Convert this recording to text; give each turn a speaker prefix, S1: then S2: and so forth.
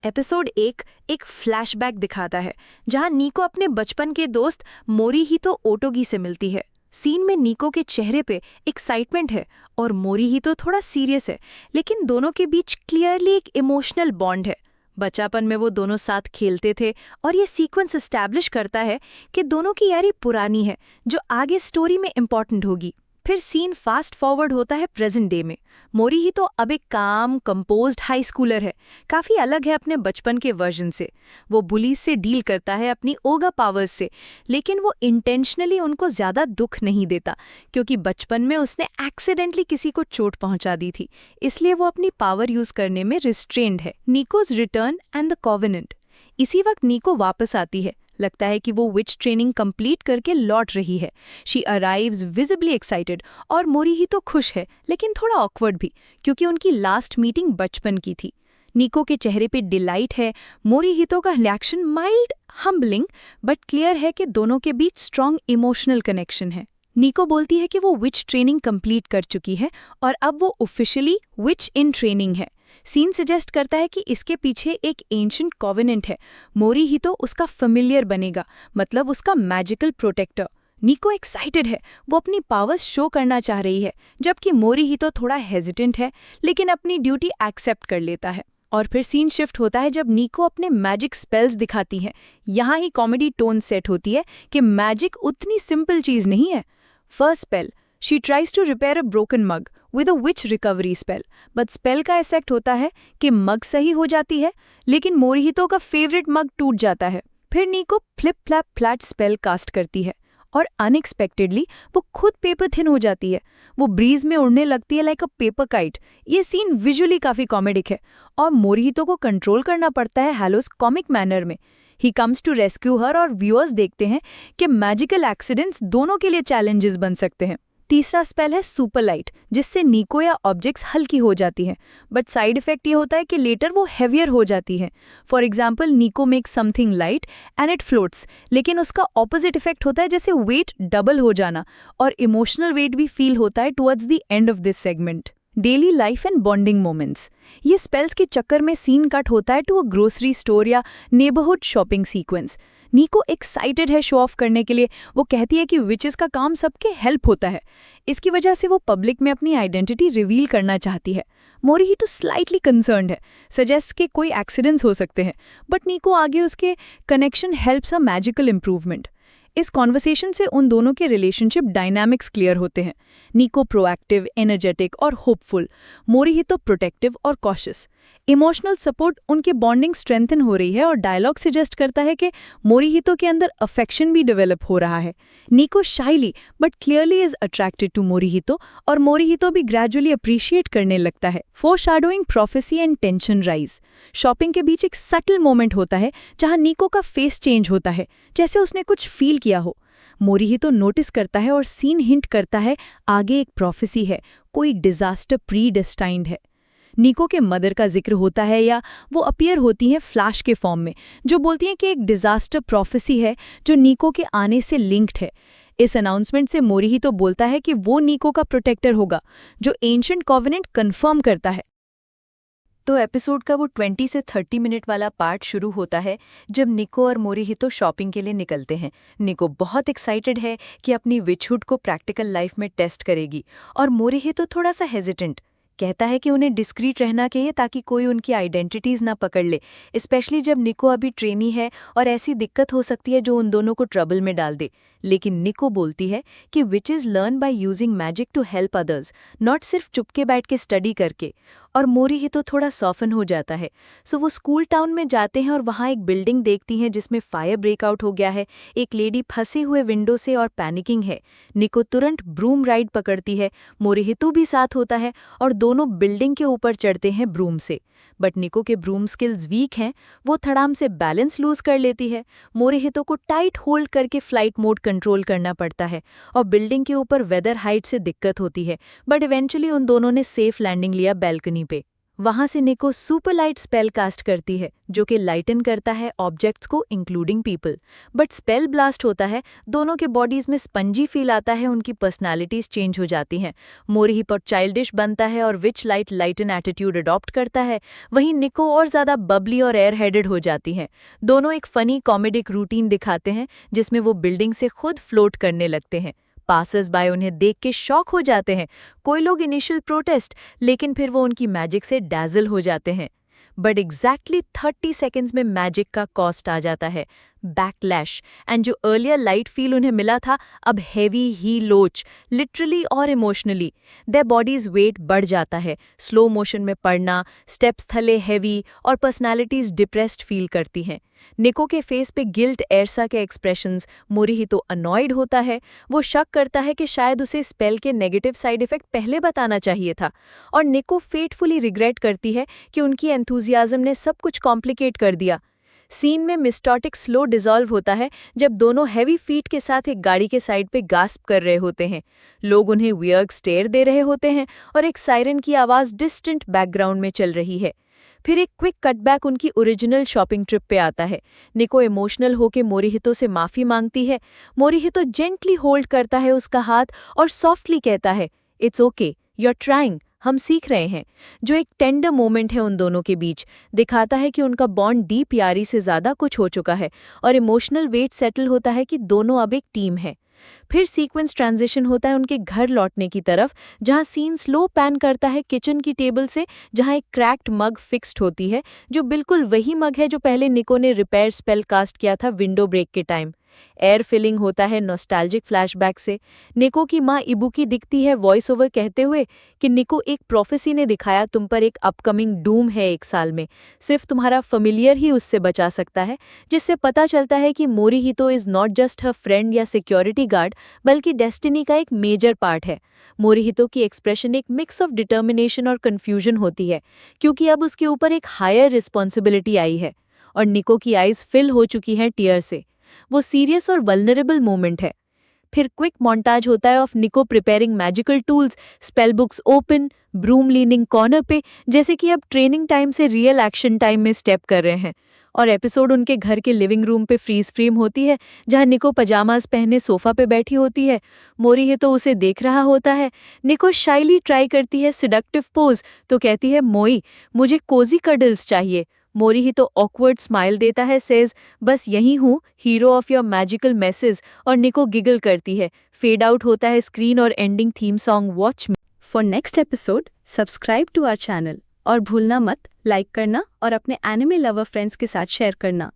S1: Episode एक flashback दिखाता है जहां नीको अपने बचपन के दोस्त मोरीहितो ओटोगी से मिलती है। सीन में नीको के चेहरे पे एक्साइटमेंट है और मोरीहितो थोड़ा सीरियस है, लेकिन दोनों के बीच क्लियरली एक इमोशनल बॉन्ड है। बचपन में वो दोनों साथ खेलते थे और ये सीक्वेंस एस्टैब्लिश करता है कि दोनों की यारी पुरानी है जो आगे स्टोरी में इम्पॉर्टेंट होगी। फिर सीन फास्ट फॉरवर्ड होता है प्रेजेंट डे में। मोरीहितो अब एक काम कंपोज्ड हाई स्कूलर है, काफ़ी अलग है अपने बचपन के वर्जन से। वो बुलीज से डील करता है अपनी ओगा पावर्स से, लेकिन वो इंटेंशनली उनको ज़्यादा दुख नहीं देता क्योंकि बचपन में उसने एक्सीडेंटली किसी को चोट पहुंचा दी थी, इसलिए वो अपनी पावर यूज़ करने में रिस्ट्रेन्ड है। नीकोज रिटर्न एंड द कॉवेनेंट। इसी वक्त नीको वापस आती है। लगता है कि वो विच ट्रेनिंग कंप्लीट करके लौट रही है। शी अराइव्स विजिबली एक्साइटेड और मोरीहितो खुश है, लेकिन थोड़ा ऑकवर्ड भी क्योंकि उनकी लास्ट मीटिंग बचपन की थी। नीको के चेहरे पे डिलाइट है। मोरीहितो का reaction mild humbling but clear है कि दोनों के बीच स्ट्रॉन्ग इमोशनल कनेक्शन है। नीको बोलती है कि वो विच ट्रेनिंग कंप्लीट कर चुकी है और अब वो ऑफिशियली विच इन ट्रेनिंग है। सीन सजेस्ट करता है कि इसके पीछे एक एंशिएंट कॉवेनेंट है। मोरीहितो उसका फेमिलियर बनेगा, मतलब उसका मैजिकल प्रोटेक्टर। नीको एक्साइटेड है, वो अपनी पावर्स शो करना चाह रही है, जबकि मोरीहितो थोड़ा हेजिटेंट है, लेकिन अपनी ड्यूटी एक्सेप्ट कर लेता है। और फिर सीन शिफ्ट होता है जब नीको अपने मैजिक स्पेल्स दिखाती है। यहाँ ही कॉमेडी टोन सेट होती है कि मैजिक उतनी सिंपल चीज़ नहीं है। First spell, she tries to repair a broken mug with a witch recovery spell, but spell का इफेक्ट होता है कि मग सही हो जाती है, लेकिन मोरीहितो का फेवरेट मग टूट जाता है। फिर Niko flip flap flat spell cast करती है और अनएक्सपेक्टेडली वो खुद पेपर थिन हो जाती है। वो ब्रीज में उड़ने लगती है लाइक अ पेपर काइट। ये सीन विजुअली काफ़ी कॉमेडिक है और मोरीहितो को कंट्रोल करना पड़ता है हैलोस कॉमिक मैनर में। ही कम्स टू रेस्क्यू हर और व्यूअर्स देखते हैं कि मैजिकल एक्सीडेंट्स दोनों के लिए चैलेंजेस बन सकते हैं। तीसरा स्पेल है सुपर लाइट, जिससे नीको या ऑब्जेक्ट्स हल्की हो जाती हैं, बट साइड इफेक्ट ये होता है कि लेटर वो हैवियर हो जाती हैं। फॉर एग्जाम्पल, नीको makes something light and it floats, लेकिन उसका ऑपोजिट इफेक्ट होता है जैसे वेट डबल हो जाना, और इमोशनल वेट भी फील होता है towards the end of this segment. Daily life and bonding moments. ये स्पेल्स के चक्कर में सीन कट होता है टू अ ग्रोसरी स्टोर या नेबरहुड शॉपिंग सीक्वेंस। नीको एक्साइटेड है शो ऑफ करने के लिए। वो कहती है कि विचेस का काम सबके हेल्प होता है। इसकी वजह से वो पब्लिक में अपनी आइडेंटिटी रिवील करना चाहती है। मोरीहितो स्लाइटली कंसर्न्ड है, सजेस्ट कि कोई एक्सीडेंट्स हो सकते हैं, बट नीको आगे उसके connection helps a magical improvement. इस कॉन्वर्सेशन से उन दोनों के रिलेशनशिप डायनामिक्स क्लियर होते हैं। नीको प्रोएक्टिव, एनर्जेटिक और होपफुल, मोरीहितो प्रोटेक्टिव और कॉशियस। इमोशनल सपोर्ट उनके बॉन्डिंग स्ट्रेंथन हो रही है और डायलॉग सजेस्ट करता है कि मोरीहितो के अंदर अफेक्शन भी डेवलप हो रहा है। Niko shyly but clearly is attracted to Morihito और मोरीहितो भी ग्रेजुअली अप्रिशिएट करने लगता है। Foreshadowing prophecy and tension rise. Shopping के बीच एक सटल मोमेंट होता है जहां नीको का फेस चेंज होता है, जैसे उसने कुछ फील किया हो। मोरीहितो नोटिस करता है और सीन हिंट करता है आगे एक प्रोफेसी है, कोई डिजास्टर प्री डेस्टाइन्ड है। नीको के मदर का जिक्र होता है या वो अपीयर होती हैं फ्लैश के फॉर्म में, जो बोलती हैं कि एक डिजास्टर प्रोफेसी है जो नीको के आने से लिंक्ड है। इस अनाउंसमेंट से मोरीहितो बोलता है कि वो नीको का प्रोटेक्टर होगा, जो एंशिएंट कॉवेनेंट कंफर्म करता है। तो एपिसोड का वो 20 से 30 मिनट वाला पार्ट शुरू होता है जब निको और मोरीहितो शॉपिंग के लिए निकलते हैं। निको बहुत एक्साइटेड है कि अपनी विचहुड को प्रैक्टिकल लाइफ में टेस्ट करेगी और मोरीहितो थोड़ा सा हेजिटेंट। कहता है कि उन्हें डिस्क्रीट रहना चाहिए ताकि कोई उनकी आइडेंटिटीज़ ना पकड़ ले, स्पेशली जब निको अभी ट्रेनी है और ऐसी दिक्कत हो सकती है जो उन दोनों को ट्रबल में डाल दे। लेकिन निको बोलती है कि witches learn by using magic to help others, not सिर्फ चुपके बैठ के स्टडी करके। और मोरीहितो थोड़ा सॉफन हो जाता है। सो वो स्कूल टाउन में जाते हैं और वहाँ एक बिल्डिंग देखती हैं जिसमें फायर ब्रेकआउट हो गया है। एक लेडी फंसे हुए विंडो से और पैनिकिंग है। निको तुरंत ब्रूम राइड पकड़ती है, मोरीहितो भी साथ होता है और दोनों बिल्डिंग के ऊपर चढ़ते हैं ब्रूम से। बट निको के ब्रूम स्किल्स वीक हैं, वो थड़ाम से बैलेंस लूज कर लेती है। मोरीहितो को टाइट होल्ड करके फ्लाइट मोड कंट्रोल करना पड़ता है और बिल्डिंग के ऊपर वेदर हाइट से दिक्कत होती है, बट इवेंचुअली उन दोनों ने सेफ लैंडिंग लिया बैल्कनी पे। वहां से निको सुपर लाइट स्पेल कास्ट करती है जो कि लाइटन करता है ऑब्जेक्ट्स को including people. But spell blast होता है, दोनों के बॉडीज में स्पंजी फील आता है, उनकी पर्सनालिटीज चेंज हो जाती हैं। मोरिहितो चाइल्डिश बनता है और which light lighten attitude adopt करता है, वहीं निको और ज़्यादा बबली और एयर हेडेड हो जाती हैं। दोनों एक फनी कॉमेडिक रूटीन दिखाते हैं जिसमें वो बिल्डिंग से खुद फ्लोट करने लगते हैं। पासर्स बाय उन्हें देख के शॉक हो जाते हैं। कोई लोग इनिशियल प्रोटेस्ट, लेकिन फिर वो उनकी मैजिक से डैजल हो जाते हैं। बट एग्जैक्टली 30 सेकेंड्स में मैजिक का कॉस्ट आ जाता है, बैकलैश। एंड जो अर्लियर लाइट फील उन्हें मिला था, अब हेवी ही लोच, लिटरली और इमोशनली। देयर बॉडीज वेट बढ़ जाता है, स्लो मोशन में पड़ना, स्टेप्स थले हेवी और पर्सनालिटीज डिप्रेस्ड फील करती हैं। निको के फेस पे गिल्ट एर्सा के एक्सप्रेशंस, मोरिहितो अनॉयड होता है। वो शक करता है कि शायद उसे स्पेल के नेगेटिव साइड इफेक्ट पहले बताना चाहिए था। और निको फेटफुली रिग्रेट करती है कि उनकी एंथुजियाज्म ने सब कुछ कॉम्प्लिकेट कर दिया। सीन में मिस्टोटिक स्लो डिसॉल्व होता है जब दोनों हैवी फीट के साथ एक गाड़ी के साइड पे गास्प कर रहे होते हैं। लोग उन्हें वियर्ड स्टेयर दे रहे होते हैं और एक सायरन की आवाज़ डिस्टेंट बैकग्राउंड में चल रही है। फिर एक क्विक कटबैक उनकी ओरिजिनल शॉपिंग ट्रिप पे आता है। निको इमोशनल होके मोरिहितो से माफ़ी मांगती है। मोरिहितो जेंटली होल्ड करता है उसका हाथ और सॉफ्टली कहता है, it's okay, you are trying, हम सीख रहे हैं। जो एक टेंडर मोमेंट है उन दोनों के बीच, दिखाता है कि उनका बॉन्ड डीप यारी से ज़्यादा कुछ हो चुका है और इमोशनल वेट सेटल होता है कि दोनों अब एक टीम है। फिर सीक्वेंस ट्रांजिशन होता है उनके घर लौटने की तरफ, जहां सीन स्लो पैन करता है किचन की टेबल से, जहां एक क्रैक्ड मग फिक्स्ड होती है, जो बिल्कुल वही मग है जो पहले निको ने रिपेयर स्पेल कास्ट किया था विंडो ब्रेक के टाइम। एयर फिलिंग होता है नॉस्टैल्जिक फ्लैशबैक से। निको की माँ इबुकी दिखती है वॉइस ओवर कहते हुए कि निको, एक प्रोफेसी ने दिखाया तुम पर एक अपकमिंग डूम है 1 साल में, सिर्फ तुम्हारा फैमिलियर ही उससे बचा सकता है। जिससे पता चलता है कि Morihito is not just her friend या सिक्योरिटी गार्ड, बल्कि डेस्टिनी का एक मेजर पार्ट है। मोरिहितो की एक्सप्रेशन एक मिक्स ऑफ डिटर्मिनेशन और कन्फ्यूजन होती है, क्योंकि अब उसके ऊपर एक हायर रिस्पॉन्सिबिलिटी आई है। और निको की आइज फिल हो चुकी हैं टीयर से। वो सीरियस और वल्नरेबल मोमेंट है। फिर क्विक मोन्टाज होता है of Niko preparing magical tools, spell books open, broom leaning corner पे, जैसे कि अब ट्रेनिंग टाइम से रियल एक्शन टाइम में स्टेप कर रहे हैं। और एपिसोड उनके घर के लिविंग रूम पे फ्रीज फ्रेम होती है, जहां निको पजामाज पहने सोफा पे बैठी होती है। मोरिहितो उसे देख रहा होता है। निको शाइली ट्राई करती है सिडक्टिव पोज, तो कहती है, मोई, मुझे कोजी कडल्स चाहिए। मोरिहितो ऑकवर्ड स्माइल देता है, सेज, बस यही हूँ, hero of your magical message. और निको गिगल करती है। फेड आउट होता है स्क्रीन और ending theme song watch me.
S2: For next episode subscribe to our channel और भूलना मत लाइक करना और अपने एनिमे लवर फ्रेंड्स के साथ शेयर करना।